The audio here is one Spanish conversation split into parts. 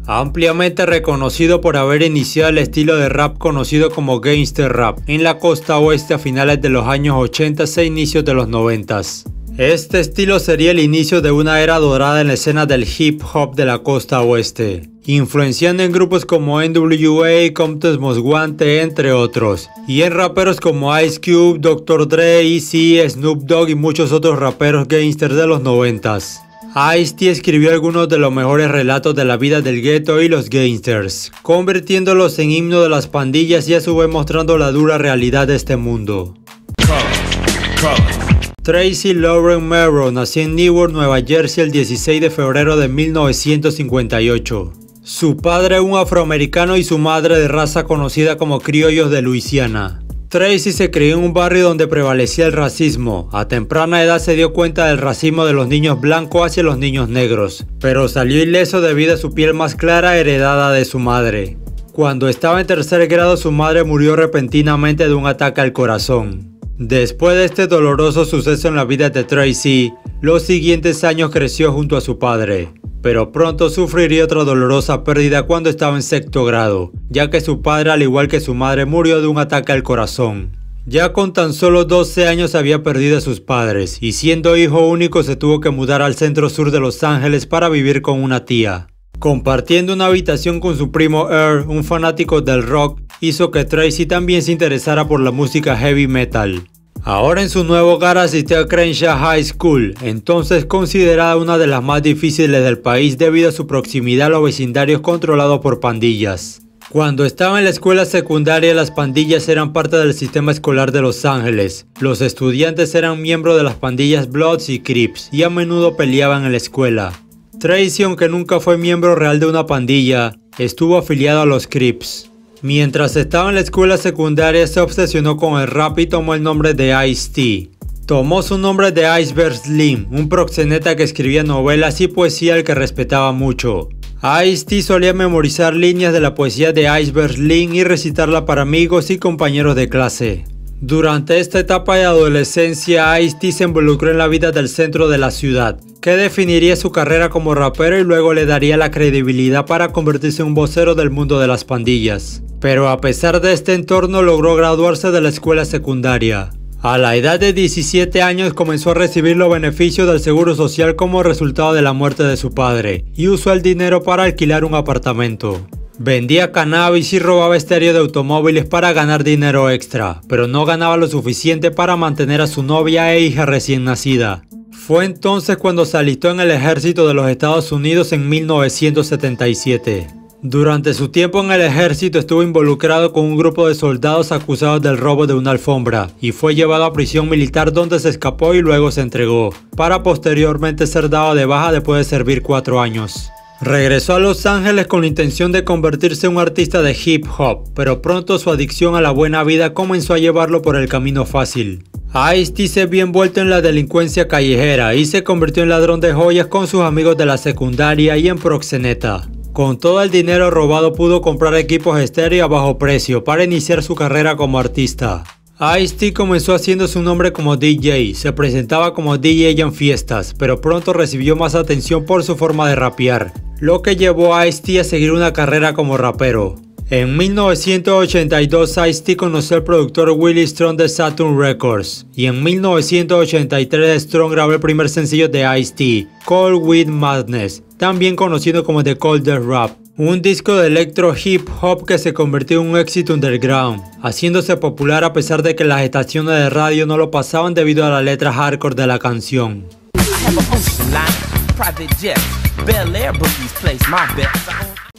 Ampliamente reconocido por haber iniciado el estilo de rap conocido como gangster rap en la costa oeste a finales de los años 80 e inicios de los 90. Este estilo sería el inicio de una era dorada en la escena del hip hop de la costa oeste, influenciando en grupos como NWA, Compton's Most Wanted, entre otros, y en raperos como Ice Cube, Dr. Dre, Eazy, Snoop Dogg y muchos otros raperos gangsters de los 90. Ice-T escribió algunos de los mejores relatos de la vida del gueto y los gangsters, convirtiéndolos en himno de las pandillas y a su vez mostrando la dura realidad de este mundo. Tracy Lauren Merrow nació en Newark, Nueva Jersey el 16 de febrero de 1958. Su padre un afroamericano y su madre de raza conocida como criollos de Luisiana. Tracy se crió en un barrio donde prevalecía el racismo. A temprana edad se dio cuenta del racismo de los niños blancos hacia los niños negros, pero salió ileso debido a su piel más clara heredada de su madre. Cuando estaba en tercer grado, su madre murió repentinamente de un ataque al corazón. Después de este doloroso suceso en la vida de Tracy, los siguientes años creció junto a su padre, pero pronto sufriría otra dolorosa pérdida cuando estaba en sexto grado, ya que su padre, al igual que su madre, murió de un ataque al corazón. Ya con tan solo 12 años había perdido a sus padres, y siendo hijo único se tuvo que mudar al centro sur de Los Ángeles para vivir con una tía. Compartiendo una habitación con su primo Earl, un fanático del rock, hizo que Tracy también se interesara por la música heavy metal. Ahora en su nuevo hogar asistió a Crenshaw High School, entonces considerada una de las más difíciles del país debido a su proximidad a los vecindarios controlados por pandillas. Cuando estaba en la escuela secundaria, las pandillas eran parte del sistema escolar de Los Ángeles. Los estudiantes eran miembros de las pandillas Bloods y Crips y a menudo peleaban en la escuela. Tracy, aunque nunca fue miembro real de una pandilla, estuvo afiliado a los Crips. Mientras estaba en la escuela secundaria se obsesionó con el rap y tomó el nombre de Ice-T. Tomó su nombre de Iceberg Slim, un proxeneta que escribía novelas y poesía al que respetaba mucho. Ice-T solía memorizar líneas de la poesía de Iceberg Slim y recitarla para amigos y compañeros de clase. Durante esta etapa de adolescencia, Ice-T se involucró en la vida del centro de la ciudad, que definiría su carrera como rapero y luego le daría la credibilidad para convertirse en un vocero del mundo de las pandillas. Pero a pesar de este entorno logró graduarse de la escuela secundaria. A la edad de 17 años comenzó a recibir los beneficios del seguro social como resultado de la muerte de su padre y usó el dinero para alquilar un apartamento. Vendía cannabis y robaba estéreo de automóviles para ganar dinero extra, pero no ganaba lo suficiente para mantener a su novia e hija recién nacida. Fue entonces cuando se alistó en el ejército de los Estados Unidos en 1977. Durante su tiempo en el ejército estuvo involucrado con un grupo de soldados acusados del robo de una alfombra y fue llevado a prisión militar donde se escapó y luego se entregó, para posteriormente ser dado de baja después de servir 4 años. Regresó a Los Ángeles con la intención de convertirse en un artista de hip hop, pero pronto su adicción a la buena vida comenzó a llevarlo por el camino fácil. Ice-T se vio envuelto en la delincuencia callejera y se convirtió en ladrón de joyas con sus amigos de la secundaria y en proxeneta. Con todo el dinero robado pudo comprar equipos estéreo a bajo precio para iniciar su carrera como artista. Ice-T comenzó haciendo su nombre como DJ, se presentaba como DJ en fiestas, pero pronto recibió más atención por su forma de rapear, lo que llevó a Ice-T a seguir una carrera como rapero. En 1982 Ice-T conoció al productor Willie Strong de Saturn Records y en 1983 Strong grabó el primer sencillo de Ice-T, Cold With Madness, también conocido como The Coldest Rap, un disco de electro hip hop que se convirtió en un éxito underground, haciéndose popular a pesar de que las estaciones de radio no lo pasaban debido a la letra hardcore de la canción.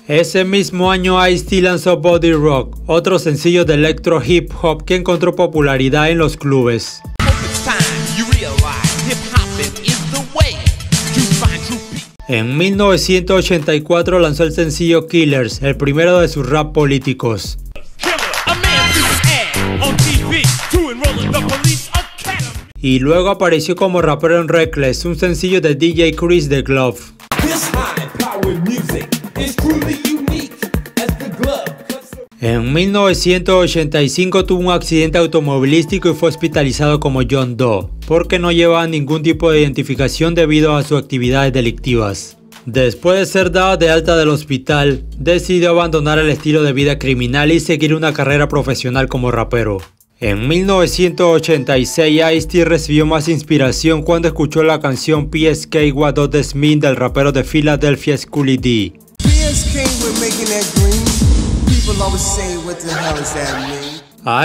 Ese mismo año Ice-T lanzó Body Rock, otro sencillo de electro hip hop que encontró popularidad en los clubes. En 1984 lanzó el sencillo Killers, el primero de sus rap políticos. Y luego apareció como rapero en Reckless, un sencillo de DJ Chris The Glove. En 1985 tuvo un accidente automovilístico y fue hospitalizado como John Doe, porque no llevaba ningún tipo de identificación debido a sus actividades delictivas. Después de ser dado de alta del hospital, decidió abandonar el estilo de vida criminal y seguir una carrera profesional como rapero. En 1986, Ice-T recibió más inspiración cuando escuchó la canción PSK What Does This Mean del rapero de Filadelfia Schoolly D.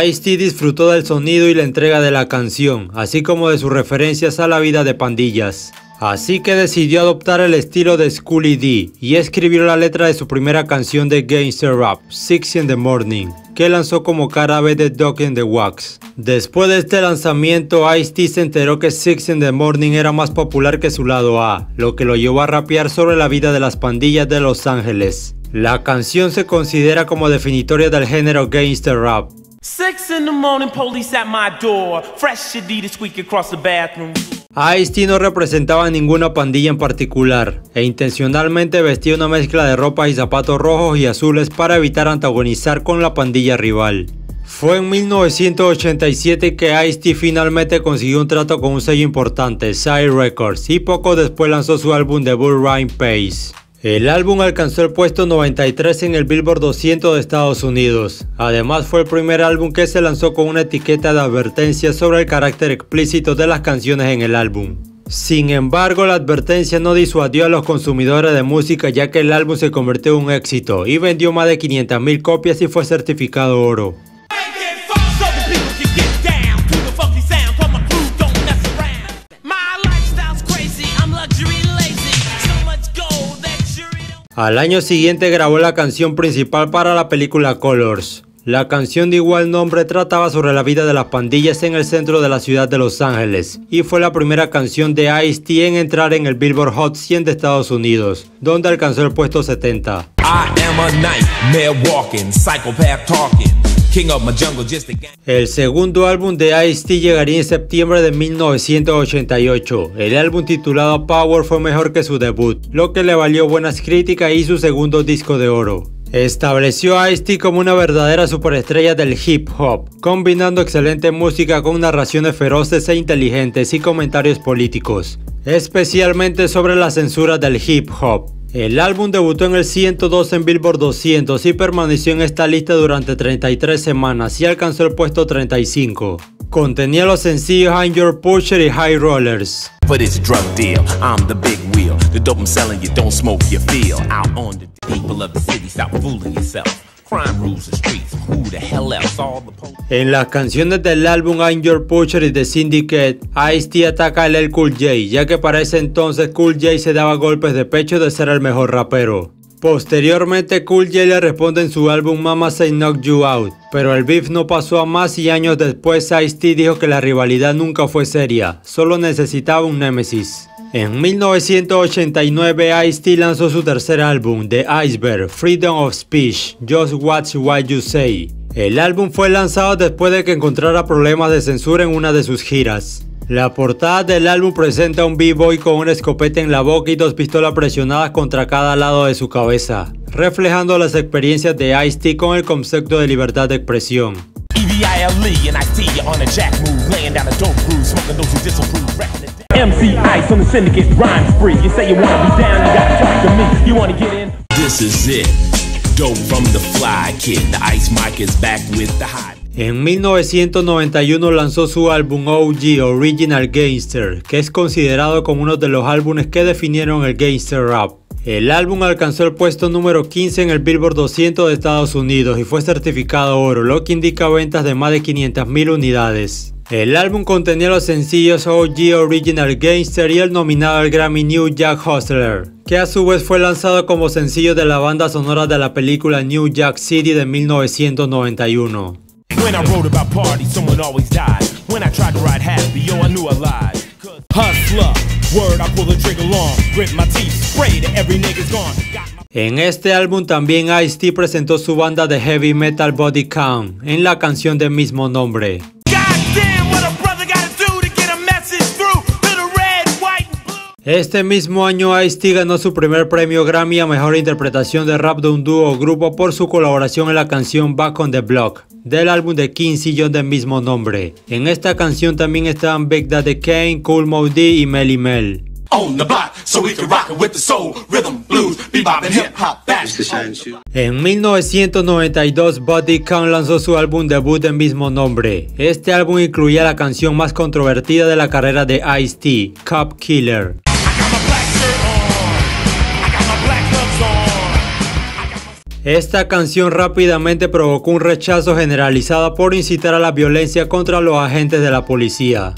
Ice-T disfrutó del sonido y la entrega de la canción, así como de sus referencias a la vida de pandillas. Así que decidió adoptar el estilo de Schoolly D y escribió la letra de su primera canción de gangster rap, 6 in the Morning, que lanzó como cara B de Dog in the Wax. Después de este lanzamiento, Ice-T se enteró que 6 in the Morning era más popular que su lado A, lo que lo llevó a rapear sobre la vida de las pandillas de Los Ángeles. La canción se considera como definitoria del género gangster rap. 6 in the morning, police at my door. Fresh Adidas squeak across the bathroom. Ice-T no representaba ninguna pandilla en particular e intencionalmente vestía una mezcla de ropas y zapatos rojos y azules para evitar antagonizar con la pandilla rival. Fue en 1987 que Ice-T finalmente consiguió un trato con un sello importante, Side Records, y poco después lanzó su álbum debut Rhyme Pace. El álbum alcanzó el puesto 93 en el Billboard 200 de Estados Unidos. Además fue el primer álbum que se lanzó con una etiqueta de advertencia sobre el carácter explícito de las canciones en el álbum. Sin embargo, la advertencia no disuadió a los consumidores de música, ya que el álbum se convirtió en un éxito y vendió más de 500,000 copias y fue certificado oro. Al año siguiente grabó la canción principal para la película Colors. La canción de igual nombre trataba sobre la vida de las pandillas en el centro de la ciudad de Los Ángeles y fue la primera canción de Ice-T en entrar en el Billboard Hot 100 de Estados Unidos, donde alcanzó el puesto 70. El segundo álbum de Ice-T llegaría en septiembre de 1988. El álbum titulado Power fue mejor que su debut, lo que le valió buenas críticas y su segundo disco de oro. Estableció a Ice-T como una verdadera superestrella del hip hop, combinando excelente música con narraciones feroces e inteligentes y comentarios políticos, especialmente sobre la censura del hip hop. El álbum debutó en el 102 en Billboard 200 y permaneció en esta lista durante 33 semanas y alcanzó el puesto 35. Contenía los sencillos I'm Your Pusher y High Rollers. En las canciones del álbum I'm Your Pusher y The Syndicate, Ice-T ataca a LL Cool J, ya que para ese entonces Cool J se daba golpes de pecho de ser el mejor rapero. Posteriormente Cool J le responde en su álbum Mama Say Knock You Out, pero el beef no pasó a más y años después Ice-T dijo que la rivalidad nunca fue seria, solo necesitaba un némesis. En 1989 Ice-T lanzó su tercer álbum, The Iceberg, Freedom of Speech, Just Watch What You Say. El álbum fue lanzado después de que encontrara problemas de censura en una de sus giras. La portada del álbum presenta a un b-boy con una escopeta en la boca y dos pistolas presionadas contra cada lado de su cabeza, reflejando las experiencias de Ice-T con el concepto de libertad de expresión. En 1991 lanzó su álbum OG Original Gangster, que es considerado como uno de los álbumes que definieron el gangster rap. El álbum alcanzó el puesto número 15 en el Billboard 200 de Estados Unidos y fue certificado oro, lo que indica ventas de más de 500,000 unidades. El álbum contenía los sencillos OG Original Gangster y el nominado al Grammy New Jack Hustler, que a su vez fue lanzado como sencillo de la banda sonora de la película New Jack City de 1991. En este álbum también Ice-T presentó su banda de heavy metal Body Count en la canción del mismo nombre. Este mismo año Ice-T ganó su primer premio Grammy a Mejor Interpretación de Rap de un dúo o grupo por su colaboración en la canción Back on the Block, del álbum de Quincy Jones del mismo nombre. En esta canción también estaban Big Daddy Kane, Kool Moe Dee y Melly Mel. On the block, En 1992, Body Count lanzó su álbum debut del mismo nombre. Este álbum incluía la canción más controvertida de la carrera de Ice-T, Cop Killer. Esta canción rápidamente provocó un rechazo generalizado por incitar a la violencia contra los agentes de la policía.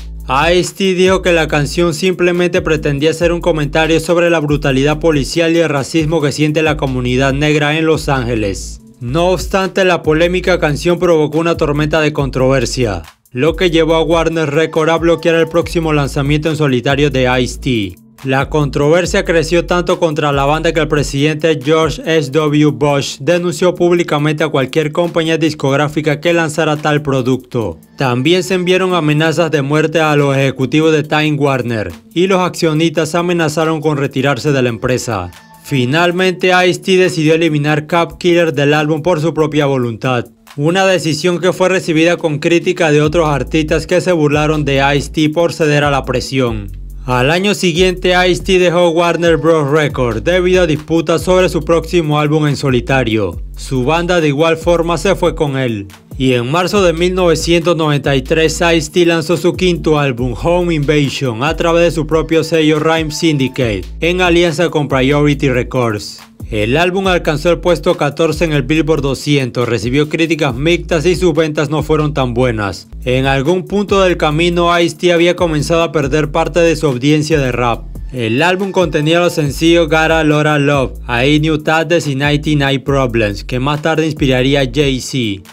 Ice-T dijo que la canción simplemente pretendía ser un comentario sobre la brutalidad policial y el racismo que siente la comunidad negra en Los Ángeles. No obstante, la polémica canción provocó una tormenta de controversia, lo que llevó a Warner Records a bloquear el próximo lanzamiento en solitario de Ice-T. La controversia creció tanto contra la banda que el presidente George H.W. Bush denunció públicamente a cualquier compañía discográfica que lanzara tal producto. También se enviaron amenazas de muerte a los ejecutivos de Time Warner y los accionistas amenazaron con retirarse de la empresa. Finalmente, Ice-T decidió eliminar Cop Killer del álbum por su propia voluntad. Una decisión que fue recibida con crítica de otros artistas que se burlaron de Ice-T por ceder a la presión. Al año siguiente, Ice-T dejó Warner Bros. Records debido a disputas sobre su próximo álbum en solitario. Su banda de igual forma se fue con él. Y en marzo de 1993, Ice-T lanzó su quinto álbum, Home Invasion, a través de su propio sello Rhyme Syndicate, en alianza con Priority Records. El álbum alcanzó el puesto 14 en el Billboard 200, recibió críticas mixtas y sus ventas no fueron tan buenas. En algún punto del camino, Ice-T había comenzado a perder parte de su audiencia de rap. El álbum contenía los sencillos Gotta Lotta Love, I Knew Tades y 99 Problems, que más tarde inspiraría a Jay-Z.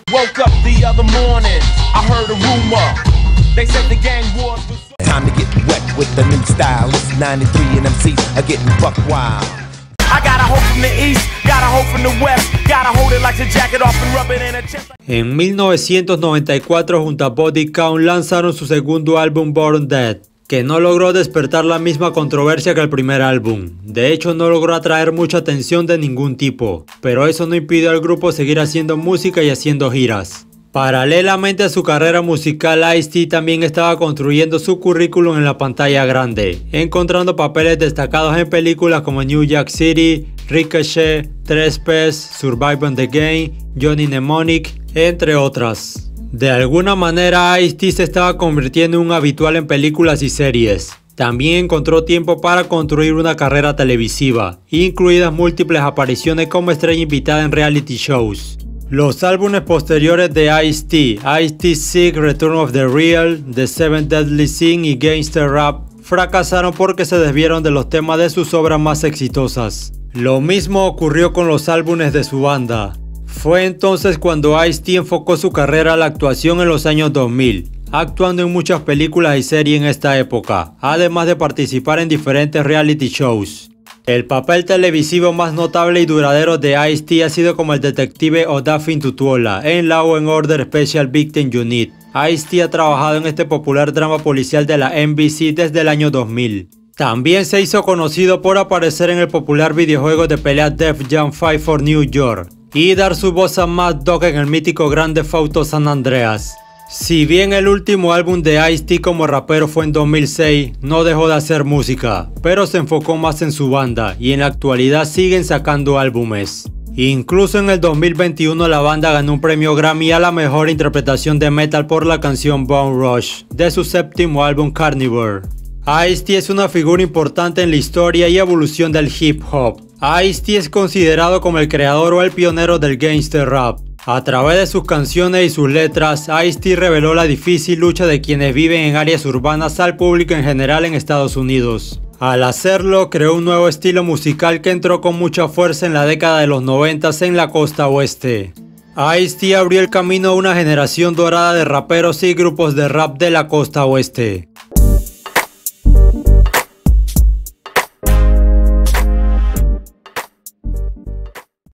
En 1994, junto a Body Count, lanzaron su segundo álbum Born Dead, que no logró despertar la misma controversia que el primer álbum. De hecho, no logró atraer mucha atención de ningún tipo, pero eso no impidió al grupo seguir haciendo música y haciendo giras. Paralelamente a su carrera musical, Ice-T también estaba construyendo su currículum en la pantalla grande, encontrando papeles destacados en películas como New Jack City, Ricochet, Trespass, Surviving the Game, Johnny Mnemonic, entre otras. De alguna manera, Ice-T se estaba convirtiendo en un habitual en películas y series. También encontró tiempo para construir una carrera televisiva, incluidas múltiples apariciones como estrella invitada en reality shows. Los álbumes posteriores de Ice-T, Ice-T Sick, Return of the Real, The Seven Deadly Sin y Gangster Rap, fracasaron porque se desviaron de los temas de sus obras más exitosas. Lo mismo ocurrió con los álbumes de su banda. Fue entonces cuando Ice-T enfocó su carrera a la actuación en los años 2000, actuando en muchas películas y series en esta época, además de participar en diferentes reality shows. El papel televisivo más notable y duradero de Ice-T ha sido como el detective Odafin Tutuola en Law & Order Special Victim Unit. Ice-T ha trabajado en este popular drama policial de la NBC desde el año 2000. También se hizo conocido por aparecer en el popular videojuego de pelea Def Jam Fight for New York y dar su voz a Mad Dog en el mítico Grand Theft Auto San Andreas. Si bien el último álbum de Ice-T como rapero fue en 2006, no dejó de hacer música, pero se enfocó más en su banda y en la actualidad siguen sacando álbumes. Incluso en el 2021 la banda ganó un premio Grammy a la mejor interpretación de metal por la canción Bone Rush de su séptimo álbum Carnivore. Ice-T es una figura importante en la historia y evolución del hip hop. Ice-T es considerado como el creador o el pionero del gangster rap. A través de sus canciones y sus letras, Ice-T reveló la difícil lucha de quienes viven en áreas urbanas al público en general en Estados Unidos. Al hacerlo, creó un nuevo estilo musical que entró con mucha fuerza en la década de los 90 en la costa oeste. Ice-T abrió el camino a una generación dorada de raperos y grupos de rap de la costa oeste.